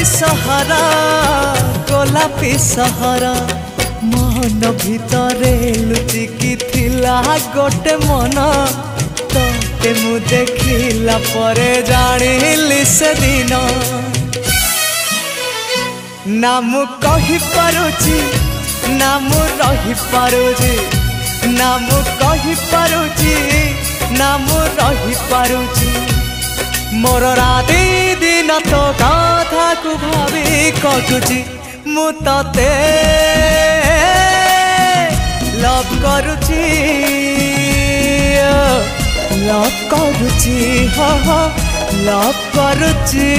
सहारा गोलापी सहारा मन भितरे लुचिकी थिला गोटे मन ते मु देखिला परे जानिली से दिन ना मु कहि पारुची ना मु रही पारुची ना मु कहि पारुची ना मु रही पारुची मोर राति दिन तो कथा को भावी कटुची मु तते लव करुची लव करुची लव करुची।